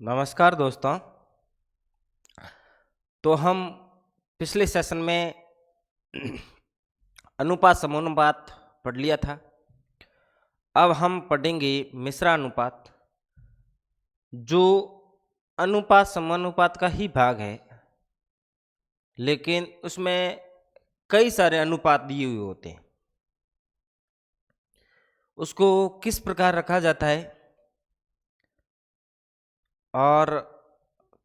नमस्कार दोस्तों। तो हम पिछले सेशन में अनुपात समानुपात पढ़ लिया था। अब हम पढ़ेंगे मिश्रा अनुपात, जो अनुपात समानुपात का ही भाग है, लेकिन उसमें कई सारे अनुपात दिए हुए होते हैं। उसको किस प्रकार रखा जाता है और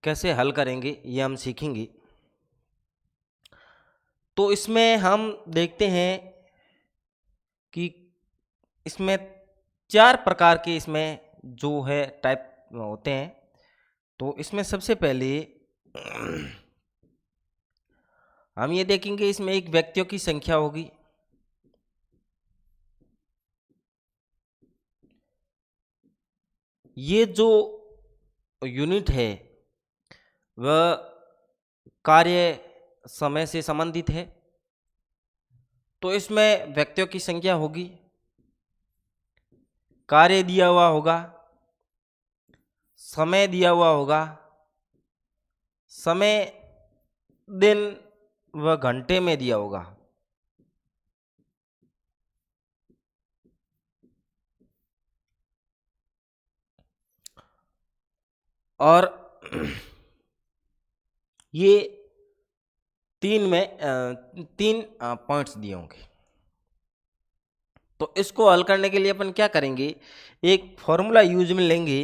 कैसे हल करेंगे ये हम सीखेंगे। तो इसमें हम देखते हैं कि इसमें 4 प्रकार के इसमें जो है टाइप होते हैं। तो इसमें सबसे पहले हम ये देखेंगे, इसमें एक व्यक्तियों की संख्या होगी। ये जो यूनिट है वह कार्य समय से संबंधित है, तो इसमें व्यक्तियों की संख्या होगी, कार्य दिया हुआ होगा, समय दिया हुआ होगा, समय दिन व घंटे में दिया होगा। और ये तीन पॉइंट्स दिए होंगे। तो इसको हल करने के लिए अपन क्या करेंगे, एक फॉर्मूला यूज में लेंगे,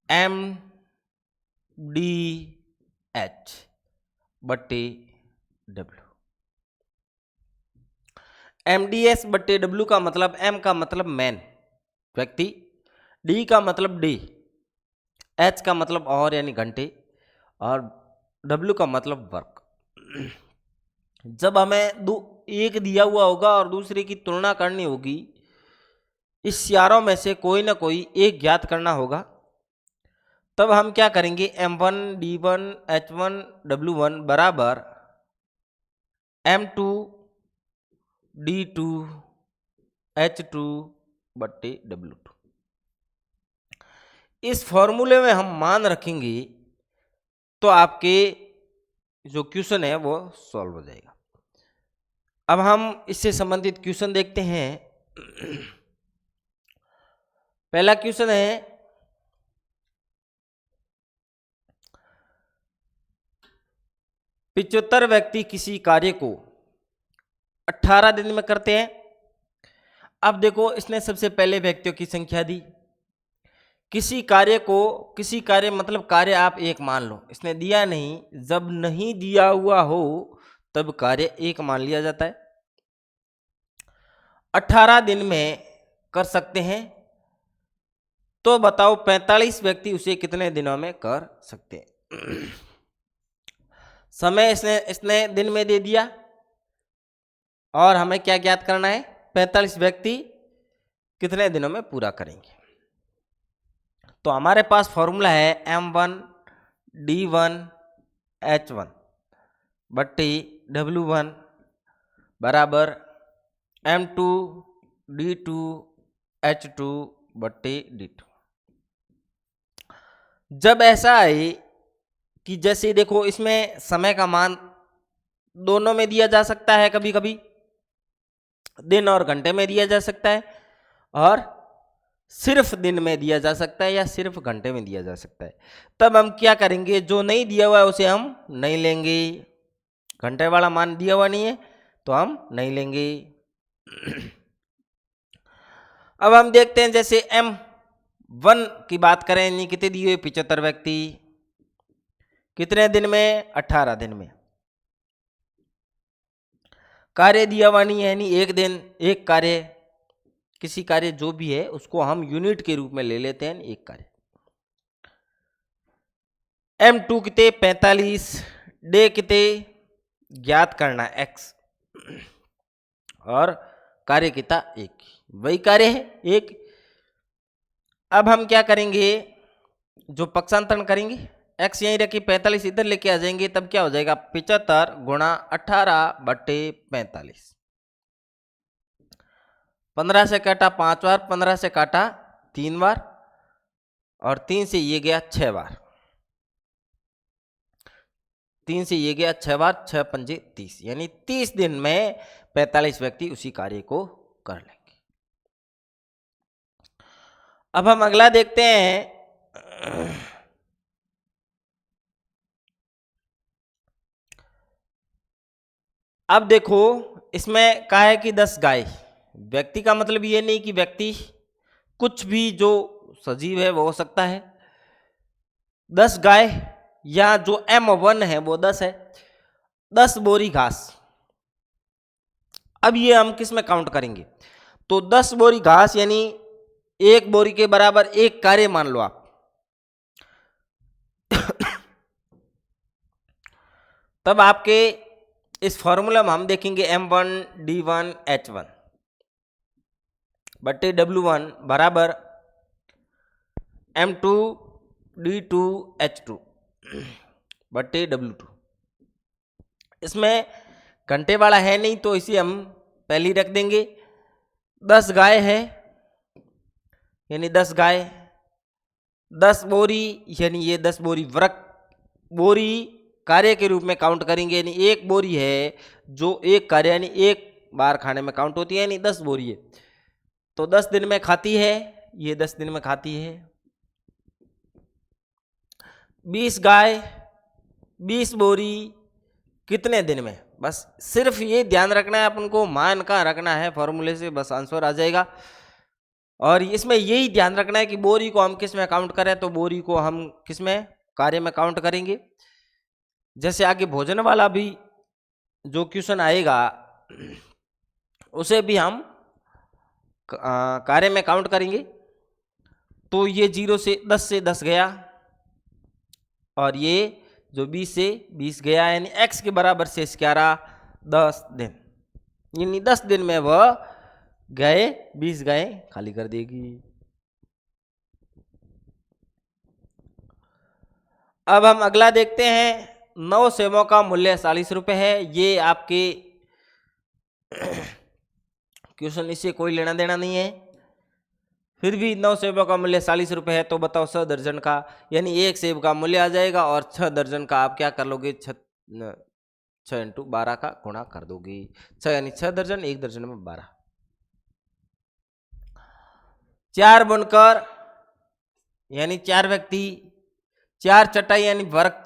एम डी एच बट्टे डब्ल्यू। एम डी एस बट्टे डब्ल्यू का मतलब, एम का मतलब मैन व्यक्ति, डी का मतलब डे, एच का मतलब आवर यानी घंटे, और डब्ल्यू का मतलब वर्क। जब हमें एक दिया हुआ होगा और दूसरे की तुलना करनी होगी, इस चारों में से कोई ना कोई एक ज्ञात करना होगा, तब हम क्या करेंगे, M1 D1 H1 W1 बराबर M2 D2 H2 बट्टे W2। इस फॉर्मूले में हम मान रखेंगे तो आपके जो क्वेश्चन है वो सॉल्व हो जाएगा। अब हम इससे संबंधित क्वेश्चन देखते हैं। पहला क्वेश्चन है, 75 व्यक्ति किसी कार्य को 18 दिन में करते हैं। अब देखो, इसने सबसे पहले व्यक्तियों की संख्या दी। किसी कार्य मतलब कार्य आप एक मान लो, इसने दिया नहीं, जब नहीं दिया हुआ हो तब कार्य एक मान लिया जाता है। 18 दिन में कर सकते हैं, तो बताओ 45 व्यक्ति उसे कितने दिनों में कर सकते हैं। समय इसने दिन में दे दिया और हमें क्या ज्ञात करना है, 45 व्यक्ति कितने दिनों में पूरा करेंगे। तो हमारे पास फॉर्मूला है M1 D1 H1 बट्टी W1 बराबर M2 D2 H2 बट्टी D2। जब ऐसा है कि जैसे देखो, इसमें समय का मान दोनों में दिया जा सकता है, कभी कभी दिन और घंटे में दिया जा सकता है, और सिर्फ दिन में दिया जा सकता है या सिर्फ घंटे में दिया जा सकता है। तब हम क्या करेंगे, जो नहीं दिया हुआ है उसे हम नहीं लेंगे। घंटे वाला मान दिया हुआ नहीं है तो हम नहीं लेंगे। अब हम देखते हैं, जैसे M1 की बात करें, यानी कितने दिए हुए, 75 व्यक्ति, कितने दिन में, 18 दिन में। कार्य दिया हुआ नहीं है, यानी एक दिन, एक कार्य, किसी कार्य जो भी है उसको हम यूनिट के रूप में ले लेते हैं, एक कार्य। M2 कितने, 45, डे कितने ज्ञात करना x, और कार्य कितना, एक, वही कार्य है एक। अब हम क्या करेंगे, जो पक्षांतरण करेंगे, x यहीं रखी, 45 इधर लेके आ जाएंगे, तब क्या हो जाएगा, 75 गुणा 18 बट्टे 45। 15 से काटा 5 बार, 15 से काटा 3 बार, और 3 से ये गया 6 बार, 3 से ये गया 6 बार, 6 पंजे 30, यानी 30 दिन में 45 व्यक्ति उसी कार्य को कर लेंगे। अब हम अगला देखते हैं। अब देखो इसमें कहा है कि 10 गाय। व्यक्ति का मतलब ये नहीं कि व्यक्ति कुछ भी जो सजीव है वो हो सकता है। 10 गाय या जो M1 है वो 10 है। 10 बोरी घास। अब ये हम किस में काउंट करेंगे? तो 10 बोरी घास यानी 1 बोरी के बराबर 1 कार्य मान लो आप। तब आपके इस फॉर्मूला में हम देखेंगे M1 D1 H1 बटे W1 बराबर M2 D2 H2 बटे W2। इसमें घंटे वाला है नहीं तो इसे हम पहले ही रख देंगे। 10 गाय है यानी 10 गाय, 10 बोरी यानी ये 10 बोरी वृक बोरी कार्य के रूप में काउंट करेंगे, यानी 1 बोरी है जो 1 कार्य यानी 1 बार खाने में काउंट होती है, यानी 10 बोरी है तो 10 दिन में खाती है, ये 10 दिन में खाती है। 20 गाय 20 बोरी कितने दिन में? बस सिर्फ ये ध्यान रखना है अपन को, मान का रखना है, फॉर्मूले से बस आंसर आ जाएगा। और इसमें यही ध्यान रखना है कि बोरी को हम किस में काउंट करें, तो बोरी को हम किस में कार्य में काउंट करेंगे। जैसे आगे भोजन वाला भी जो क्वेश्चन आएगा उसे भी हम कार्य में काउंट करेंगे। तो ये 0 से 10 गया और ये जो 20 से 20 गया, यानी x के बराबर शेष क्या रहा? 10 दिन, यानी 10 दिन में वह गए 20 गए खाली कर देगी। अब हम अगला देखते हैं। 9 सेवों का मूल्य 40 रुपये है। ये आपके क्वेश्चन इससे कोई लेना देना नहीं है, फिर भी 9 सेबों का मूल्य 40 रुपये है तो बताओ 100 दर्जन का, यानी 1 सेब का मूल्य आ जाएगा और 6 दर्जन का आप क्या कर लोगे? 6 इंटू 12 का गुणा कर दोगे। 6 यानी 6 दर्जन, 1 दर्जन में 12। 4 बुनकर यानी 4 व्यक्ति 4 चटाई यानी वर्ग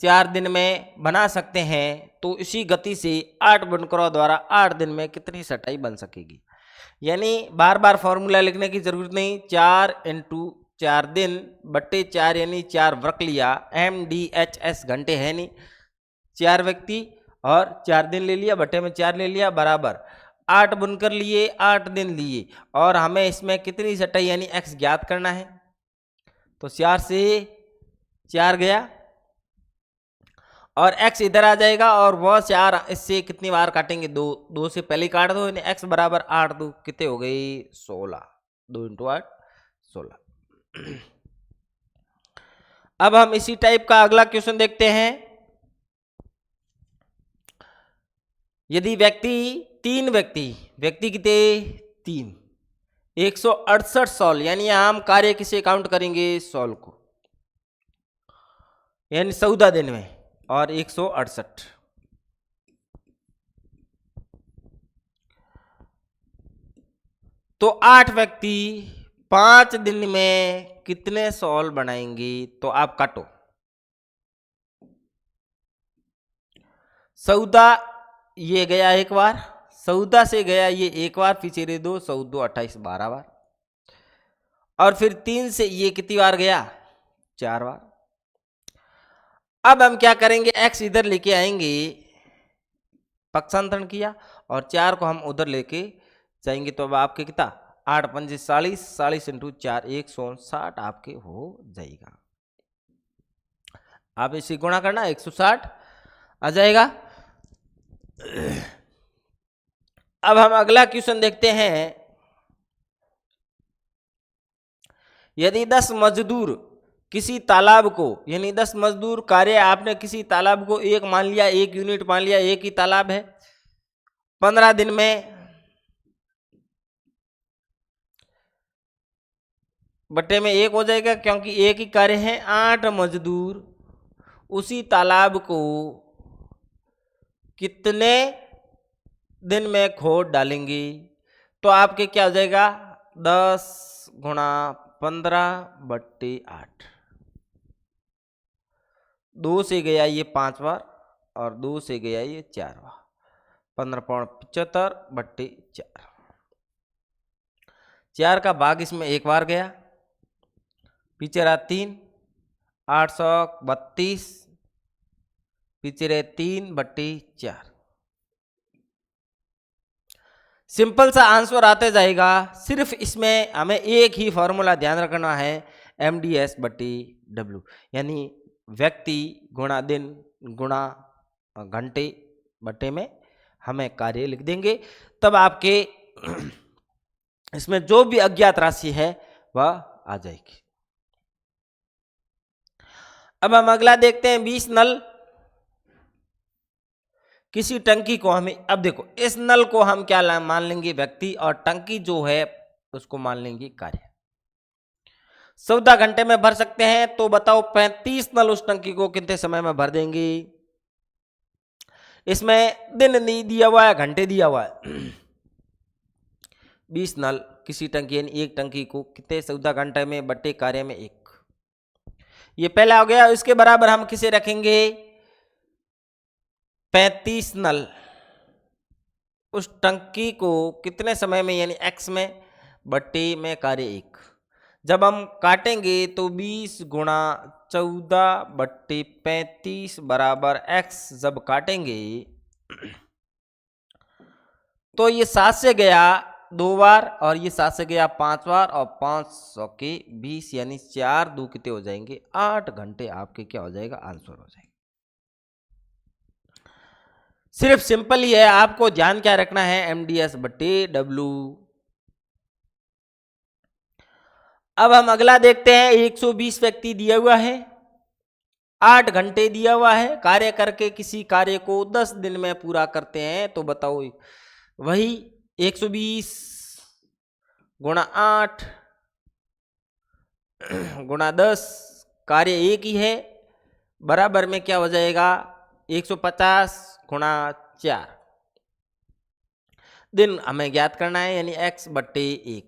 4 दिन में बना सकते हैं। तो इसी गति से 8 बुनकरों द्वारा 8 दिन में कितनी चटाई बन सकेगी? यानी बार बार फॉर्मूला लिखने की जरूरत नहीं। 4 इंटू 4 दिन बट्टे 4 यानी 4 वर्ग लिया, MDHS घंटे है नहीं, 4 व्यक्ति और 4 दिन ले लिया, बट्टे में 4 ले लिया, बराबर 8 बुनकर लिए 8 दिन लिए। और हमें इसमें कितनी चटाई यानी x ज्ञात करना है। तो 4 से 4 गया और x इधर आ जाएगा और वह 4 इससे कितनी बार काटेंगे? 2 से पहले काट दो, यानी x बराबर 8 2 कितने हो गई? 16। 2 इंटू 8 16। अब हम इसी टाइप का अगला क्वेश्चन देखते हैं। यदि तीन व्यक्ति कितने? 3, 168 सॉल, यानी यहां हम कार्य किसे काउंट करेंगे? सॉल को, यानी 14 दिन में और 168। तो 8 व्यक्ति 5 दिन में कितने सॉल बनाएंगे? तो आप काटो। 14 ये गया एक बार, 14 से गया ये एक बार, फिर चेरे 2 14 28 12 बार, और फिर 3 से ये कितनी बार गया? 4 बार। अब हम क्या करेंगे? x इधर लेके आएंगे, पक्षांतरण किया और 4 को हम उधर लेके जाएंगे। तो अब आपके कितना? 8 पंजे 40, 40 इंटू 4 160 आपके हो जाएगा। आप इसे गुणा करना, 160 आ जाएगा। अब हम अगला क्वेश्चन देखते हैं। यदि 10 मजदूर किसी तालाब को, यानी 10 मजदूर कार्य, आपने किसी तालाब को एक मान लिया, 1 यूनिट मान लिया, एक ही तालाब है, 15 दिन में बटे में 1 हो जाएगा, क्योंकि एक ही कार्य है। 8 मजदूर उसी तालाब को कितने दिन में खोद डालेंगे, तो आपके क्या हो जाएगा 10 गुणा 15/8। 2 से गया ये 5 बार और 2 से गया ये 4 बार, 15.75/4। 4 का भाग इसमें एक बार गया, पीछे रहा 3, 832, पीछे रहे 3/4। सिंपल सा आंसर आते जाएगा। सिर्फ इसमें हमें एक ही फॉर्मूला ध्यान रखना है, MDS/W, यानी व्यक्ति गुणा दिन गुणा घंटे बटे में हमें कार्य लिख देंगे, तब आपके इसमें जो भी अज्ञात राशि है वह आ जाएगी। अब हम अगला देखते हैं 20 नल। किसी टंकी को हमें, अब देखो इस नल को हम क्या मान लेंगे व्यक्ति, और टंकी जो है उसको मान लेंगे कार्य। 14 घंटे में भर सकते हैं, तो बताओ 35 नल उस टंकी को कितने समय में भर देंगे। इसमें दिन नहीं दिया हुआ है, घंटे दिया हुआ है। 20 नल किसी टंकी, यानी एक टंकी को कितने 14 घंटे में बटे कार्य में 1, ये पहला हो गया। इसके बराबर हम किसे रखेंगे 35 नल उस टंकी को कितने समय में, यानी x में बटे में कार्य 1। जब हम काटेंगे तो 20 गुणा 14/35 बराबर x जब काटेंगे तो ये 7 से गया 2 बार और ये 7 से गया 5 बार, और 500 के 20 यानी 4 2 कितने हो जाएंगे 8 घंटे आपके क्या हो जाएगा आंसर हो जाएगा। सिर्फ सिंपल ही है, आपको ध्यान क्या रखना है MDS/W। अब हम अगला देखते हैं 120 व्यक्ति दिया हुआ है, 8 घंटे दिया हुआ है, कार्य करके किसी कार्य को 10 दिन में पूरा करते हैं, तो बताओ वही 120 गुणा 8 गुणा 10, कार्य एक ही है, बराबर में क्या हो जाएगा 150 गुणा 4। दिन हमें ज्ञात करना है, यानी x/1।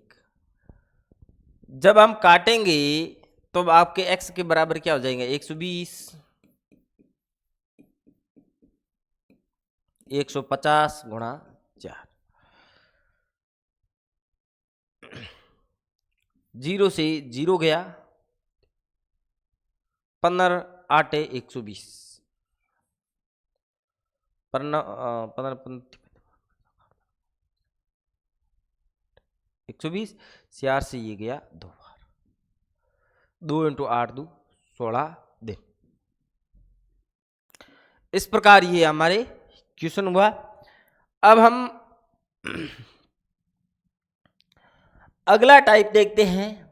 जब हम काटेंगे तो आपके x के बराबर क्या हो जाएंगे 120, 150 गुणा 4। 0 से 0 गया, 15 8 120, 120, 4 से ये गया 2 बार, 2 × 8 2 16 दिन। इस प्रकार ये हमारे क्वेश्चन हुआ। अब हम अगला टाइप देखते हैं।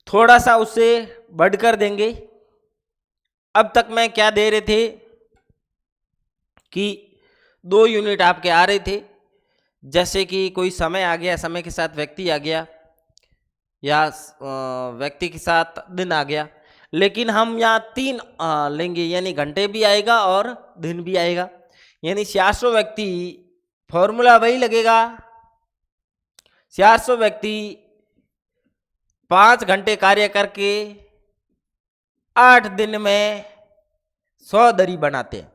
थोड़ा सा उससे बढ़कर देंगे। अब तक मैं क्या दे रहे थे कि 2 यूनिट आपके आ रहे थे, जैसे कि कोई समय आ गया, समय के साथ व्यक्ति आ गया, या व्यक्ति के साथ दिन आ गया, लेकिन हम यहाँ 3 लेंगे, यानी घंटे भी आएगा और दिन भी आएगा, यानी 400 व्यक्ति, फॉर्मूला वही लगेगा। 400 व्यक्ति 5 घंटे कार्य करके 8 दिन में 100 दरी बनाते हैं,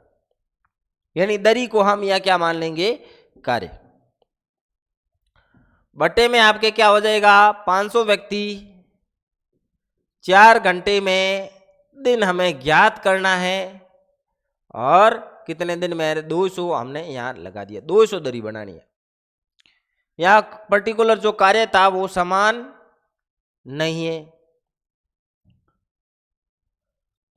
यानी दरी को हम यहाँ क्या मान लेंगे कार्य। बटे में आपके क्या हो जाएगा 500 व्यक्ति 4 घंटे में, दिन हमें ज्ञात करना है, और कितने दिन में 200 हमने यहाँ लगा दिया, 200 दरी बनानी है। यहाँ पर्टिकुलर जो कार्य था वो समान नहीं है।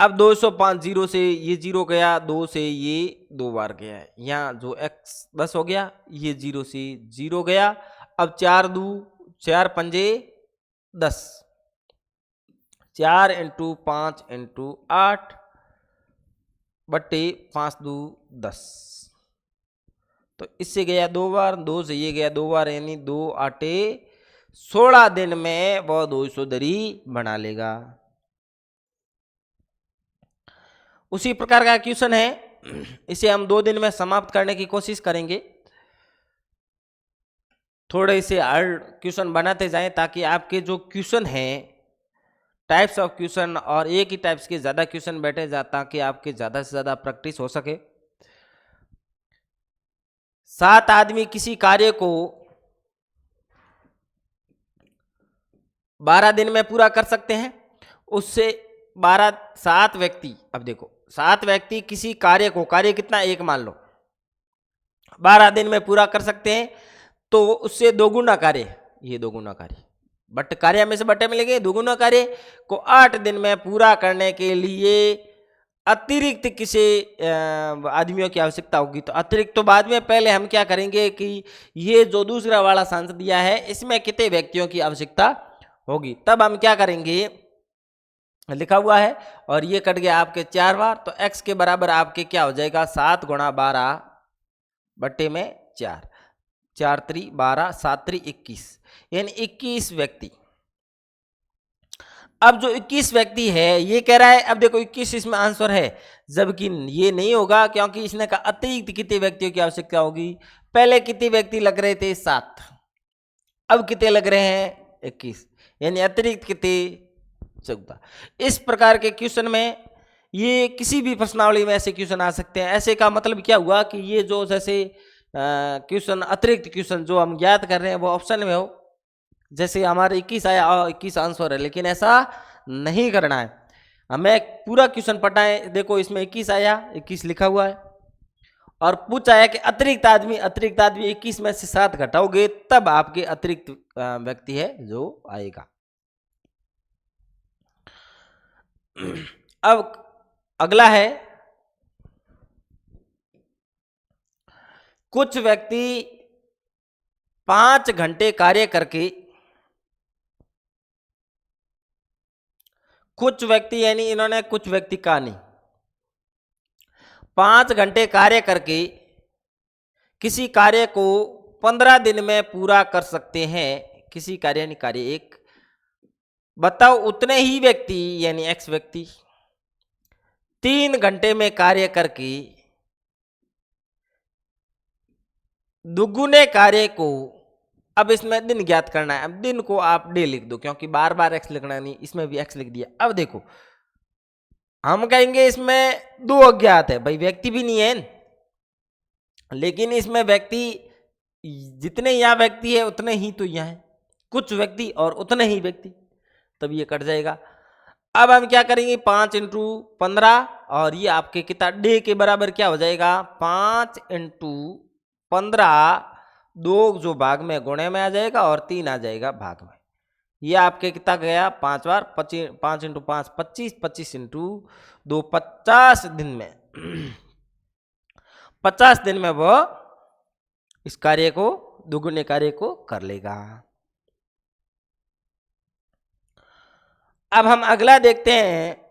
अब 205 0 से ये 0 गया, 2 से ये 2 बार गया है, यहाँ जो x 10 हो गया, ये 0 से 0 गया। अब 4 2 4 पंजे 10, 4 × 5 × 8 बट्टे 5 दूँ 10, तो इससे गया 2 बार, 2 से ये गया 2 बार, यानी 2 आटे 16 दिन में वह 200 दरी बना लेगा। उसी प्रकार का क्वेश्चन है, इसे हम 2 दिन में समाप्त करने की कोशिश करेंगे। थोड़े से हार्ड क्वेश्चन बनाते जाएं ताकि आपके जो क्वेश्चन हैं, टाइप्स ऑफ क्वेश्चन, और एक ही टाइप्स के ज़्यादा क्वेश्चन बैठे जा, ताकि आपके ज़्यादा से ज़्यादा प्रैक्टिस हो सके। 7 आदमी किसी कार्य को 12 दिन में पूरा कर सकते हैं। उससे 7 व्यक्ति, अब देखो 7 व्यक्ति किसी कार्य को, कार्य कितना, एक मान लो, 12 दिन में पूरा कर सकते हैं, तो उससे 2 गुना कार्य, ये 2 गुना कार्य, बट कार्य में से बट्टे मिलेंगे, 2 गुना कार्य को 8 दिन में पूरा करने के लिए अतिरिक्त किसी आदमियों की आवश्यकता होगी। तो अतिरिक्त तो बाद में, पहले हम क्या करेंगे कि ये जो दूसरा वाला सांस दिया है, इसमें कितने व्यक्तियों की आवश्यकता होगी, तब हम क्या करेंगे, लिखा हुआ है, और ये कट गया आपके 4 बार, तो x के बराबर आपके क्या हो जाएगा, 7 गुणा 12 बट्टे में 4, 4 3 12, 7 3 21, यानी 21 व्यक्ति। अब जो 21 व्यक्ति है, ये कह रहा है, अब देखो 21 इसमें आंसर है, जबकि ये नहीं होगा, क्योंकि इसने कहा अतिरिक्त कितने व्यक्तियों की आवश्यकता होगी। पहले कितने व्यक्ति लग रहे थे, 7, अब कितने लग रहे हैं, 21, यानी अतिरिक्त कितने, 14। इस प्रकार के क्वेश्चन में, ये किसी भी प्रश्नावली में ऐसे क्वेश्चन आ सकते हैं। ऐसे का मतलब क्या हुआ कि ये जो जैसे क्वेश्चन, अतिरिक्त क्वेश्चन जो हम ज्ञात कर रहे हैं, वो ऑप्शन में हो, जैसे हमारे 21 आया और 21 आंसर है, लेकिन ऐसा नहीं करना है, हमें पूरा क्वेश्चन पढ़ाएं। देखो इसमें 21 आया, 21 लिखा हुआ है, और पूछा है कि अतिरिक्त आदमी 21 में से 7 घटाओगे, तब आपके अतिरिक्त व्यक्ति है जो आएगा। अब अगला है, कुछ व्यक्ति 5 घंटे कार्य करके, कुछ व्यक्ति यानी इन्होंने कुछ व्यक्ति कहा नहीं, 5 घंटे कार्य करके किसी कार्य को 15 दिन में पूरा कर सकते हैं। किसी कार्य यानी कार्य एक, बताओ उतने ही व्यक्ति यानी x व्यक्ति 3 घंटे में कार्य करके दुगुने कार्य को, अब इसमें दिन ज्ञात करना है। अब दिन को आप डे लिख दो, क्योंकि बार बार x लिखना नहीं, इसमें भी x लिख दिया। अब देखो हम कहेंगे इसमें 2 अज्ञात है, भाई व्यक्ति भी नहीं है, लेकिन इसमें व्यक्ति जितने यहाँ व्यक्ति है उतने ही तो यहाँ है, कुछ व्यक्ति और उतने ही व्यक्ति, तब ये कट जाएगा। अब हम क्या करेंगे, 5 इंटू 15, और ये आपके कितना डे के बराबर क्या हो जाएगा, 5 इंटू 15, 2 जो भाग में गुणे में आ जाएगा और 3 आ जाएगा भाग में। ये आपके कितना गया, 5 बार, 5 इंटू 5 25, 25 इंटू 2 50 दिन में 50 दिन में वो इस कार्य को, दुगुने कार्य को कर लेगा। अब हम अगला देखते हैं।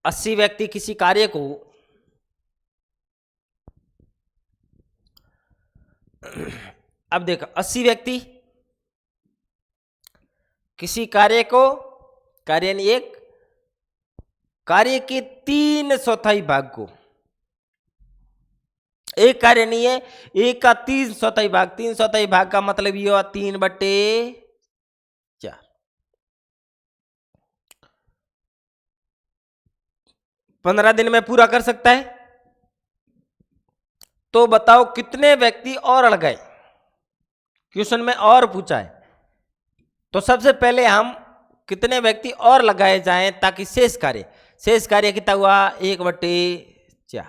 अस्सी व्यक्ति किसी कार्य को अब देखो 80 व्यक्ति किसी कार्य को, कार्य यानी एक कार्य के 3/4 भाग को, एक कार्य नहीं है, एक का 3/4 भाग, 3/4 भाग का मतलब ये हुआ 3/4, 15 दिन में पूरा कर सकता है। तो बताओ कितने व्यक्ति और अड़ गए, क्वेश्चन में और पूछा है, तो सबसे पहले हम कितने व्यक्ति और लगाए जाएं ताकि शेष कार्य कितना हुआ, 1/4।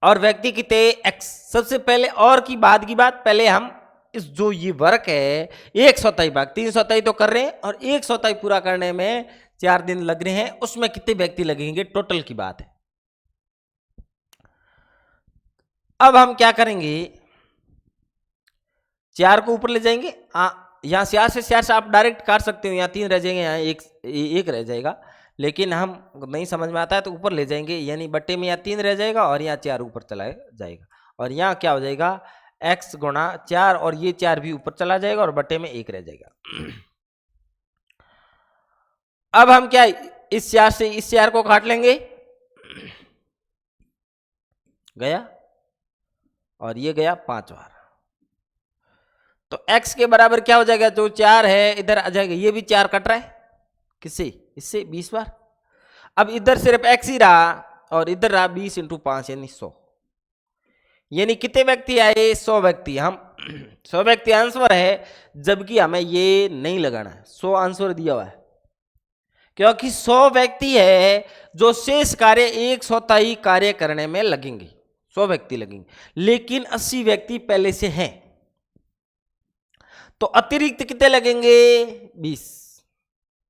और व्यक्ति कितने एक्स। सबसे पहले और की बात पहले हम इस जो ये वर्क है 1/4 भाग 3/4 तो कर रहे हैं और 1/4 पूरा करने में 4 दिन लग रहे हैं, उसमें कितने व्यक्ति लगेंगे टोटल की बात है। अब हम क्या करेंगे, 4 को ऊपर ले जाएंगे। यहाँ 4 से आप डायरेक्ट काट सकते हो, यहाँ 3 रह जाएंगे, यहाँ एक रह जाएगा, लेकिन हम नहीं समझ में आता है तो ऊपर ले जाएंगे, यानी बट्टे में यहाँ 3 रह जाएगा और यहाँ 4 ऊपर चला जाएगा और यहाँ क्या हो जाएगा x गुणा 4 और ये 4 भी ऊपर चला जाएगा और बट्टे में 1 रह जाएगा। अब हम क्या इस 4 से इस 4 को काट लेंगे, गया और ये गया 5 बार, तो x के बराबर क्या हो जाएगा, जो 4 है इधर आ जाएगा, ये भी 4 कट रहा है किससे, इससे 20 बार। अब इधर सिर्फ x ही रहा और इधर रहा 20 × 5 यानी 100, यानी कितने व्यक्ति आए 100 व्यक्ति। हम 100 व्यक्ति आंसर है, जबकि हमें ये नहीं लगाना है, 100 आंसर दिया हुआ है, क्योंकि 100 व्यक्ति है जो शेष कार्य 1/4 कार्य करने में लगेंगे, 100 व्यक्ति लगेंगे, लेकिन 80 व्यक्ति पहले से हैं, तो अतिरिक्त कितने लगेंगे 20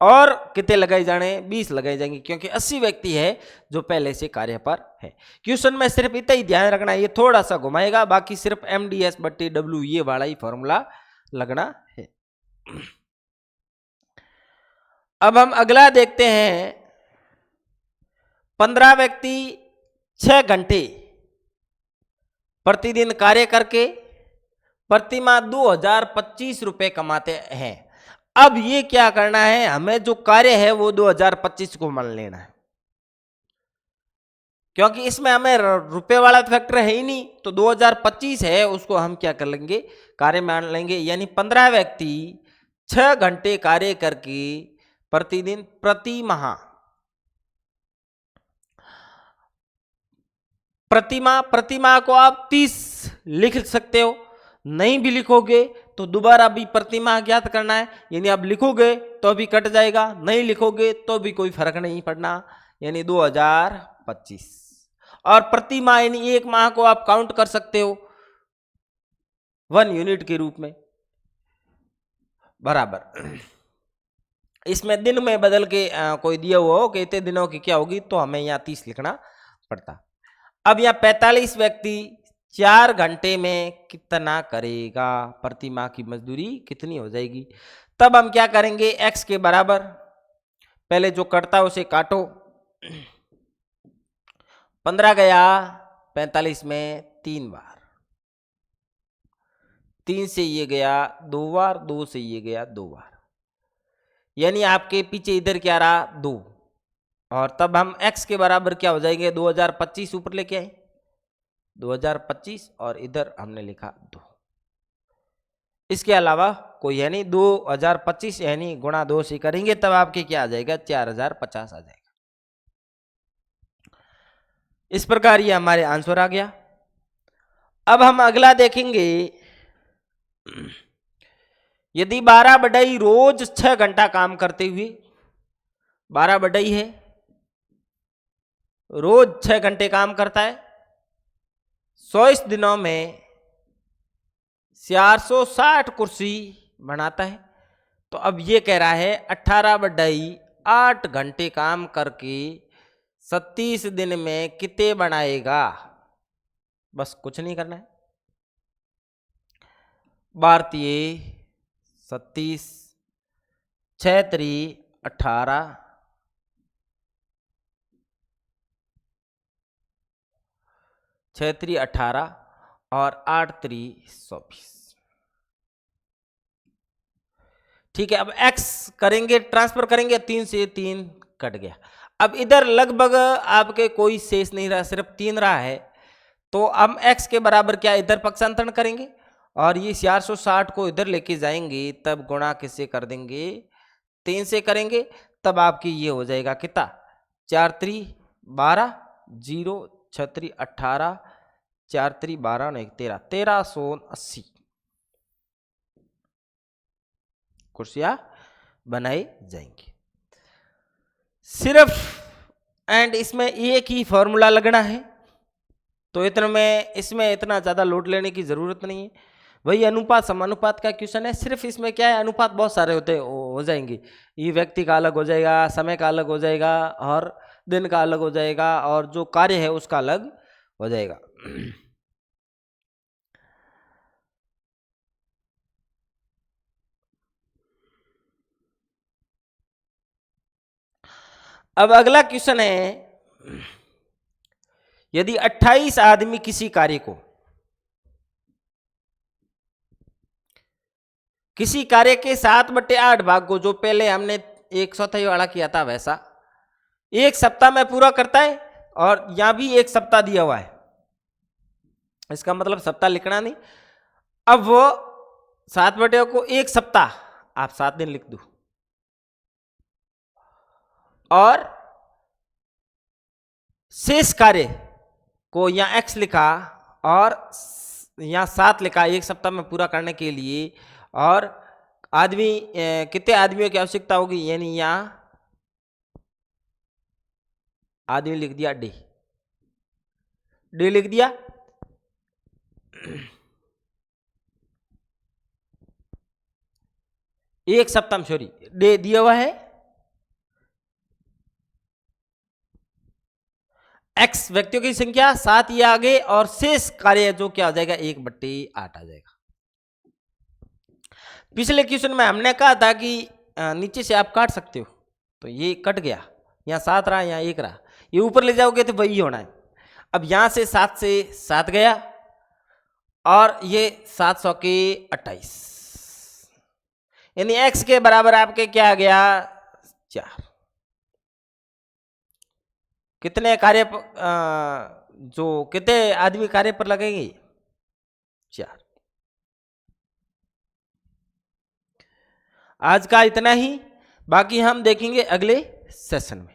और कितने लगाए जाने 20 लगाए जाएंगे, क्योंकि 80 व्यक्ति है जो पहले से कार्य पर है। क्वेश्चन में सिर्फ इतना ही ध्यान रखना है, ये थोड़ा सा घुमाएगा, बाकी सिर्फ MDS/W ये वाला ही फॉर्मूला लगना है। अब हम अगला देखते हैं, 15 व्यक्ति 6 घंटे प्रतिदिन कार्य करके प्रतिमाह 2025 रुपए कमाते हैं। अब ये क्या करना है, हमें जो कार्य है वो 2025 को मान लेना है, क्योंकि इसमें हमें रुपए वाला फैक्टर है ही नहीं, तो 2025 है उसको हम क्या कर लेंगे कार्य मान लेंगे, यानी 15 व्यक्ति 6 घंटे कार्य करके प्रतिदिन प्रतिमाह को आप 30 लिख सकते हो, नहीं भी लिखोगे तो दोबारा भी प्रतिमाह ज्ञात करना है, यानी आप लिखोगे तो भी कट जाएगा, नहीं लिखोगे तो भी कोई फर्क नहीं पड़ना, यानी 2025। और प्रतिमाह यानी एक माह को आप काउंट कर सकते हो 1 यूनिट के रूप में बराबर। इसमें दिन में बदल के कोई दिया हुआ हो कि इतने दिनों की क्या होगी, तो हमें यहाँ 30 लिखना पड़ता। अब यहाँ 45 व्यक्ति 4 घंटे में कितना करेगा, प्रतिमाह की मजदूरी कितनी हो जाएगी। तब हम क्या करेंगे, x के बराबर पहले जो कटता है उसे काटो, 15 गया 45 में 3 बार, 3 से ये गया 2 बार, 2 से ये गया 2 बार, यानी आपके पीछे इधर क्या रहा 2, और तब हम x के बराबर क्या हो जाएंगे 2025 ऊपर लेके आए 2025 और इधर हमने लिखा 2, इसके अलावा कोई है नहीं, 2025 यानी गुणा 2 से करेंगे तब आपके क्या आ जाएगा 4050 आ जाएगा। इस प्रकार ये हमारे आंसर आ गया। अब हम अगला देखेंगे, यदि 12 बढ़ई रोज 6 घंटा काम करते हुए, 12 बढ़ई है रोज 6 घंटे काम करता है, 100 दिनों में 460 कुर्सी बनाता है, तो अब ये कह रहा है 18 बढ़ई 8 घंटे काम करके 37 दिन में कितने बनाएगा। बस कुछ नहीं करना है, भारतीय 37 6 3 18 6 3 18 और 8 3 24। ठीक है, अब x करेंगे ट्रांसफर करेंगे, 3 से 3 कट गया। अब इधर लगभग आपके कोई शेष नहीं रहा, सिर्फ 3 रहा है, तो हम x के बराबर क्या इधर पक्षांतरण करेंगे और ये 460 को इधर लेके जाएंगे, तब गुणा किससे कर देंगे 3 से करेंगे, तब आपकी ये हो जाएगा कितना 4 3 12 0 6 3 18 4 3 12 9 13 1380 कुर्सियां बनाई जाएंगी सिर्फ। एंड इसमें एक ही फॉर्मूला लगना है, तो इतने में इसमें इतना ज़्यादा लोड लेने की ज़रूरत नहीं है। वही अनुपात समानुपात का क्वेश्चन है, सिर्फ इसमें क्या है, अनुपात बहुत सारे होते हो जाएंगे। ये व्यक्ति का अलग हो जाएगा, समय का अलग हो जाएगा, और दिन का अलग हो जाएगा, और जो कार्य है उसका अलग हो जाएगा। अब अगला क्वेश्चन है, यदि 28 आदमी किसी कार्य को, किसी कार्य के 7/8 भाग को, जो पहले हमने 1/4 वाला किया था वैसा, एक सप्ताह में पूरा करता है, और यहां भी एक सप्ताह दिया हुआ है, इसका मतलब सप्ताह लिखना नहीं। अब वो 7/8 को एक सप्ताह, आप 7 दिन लिख दो, और शेष कार्य को यहाँ x लिखा और यहाँ 7 लिखा, एक सप्ताह में पूरा करने के लिए, और आदमी कितने आदमियों की आवश्यकता होगी, यानी यहाँ आदमी लिख दिया डी, डी लिख दिया। एक सप्ताह में, सॉरी, डे दिया हुआ है, x व्यक्तियों की संख्या 7 ये आगे, और शेष कार्य जो क्या हो जाएगा, 1/8 आ जाएगा। पिछले क्वेश्चन में हमने कहा था कि नीचे से आप काट सकते हो, तो ये कट गया, यहाँ 7 रहा, यहाँ 1 रहा, ये ऊपर ले जाओगे तो वही होना है। अब यहाँ से 7 से 7 गया, और ये 700 के 28, यानी x के बराबर आपके क्या आ गया, 4। कितने कार्य जो कितने आदमी कार्य पर लगेंगे, 4। आज का इतना ही, बाकी हम देखेंगे अगले सेशन में।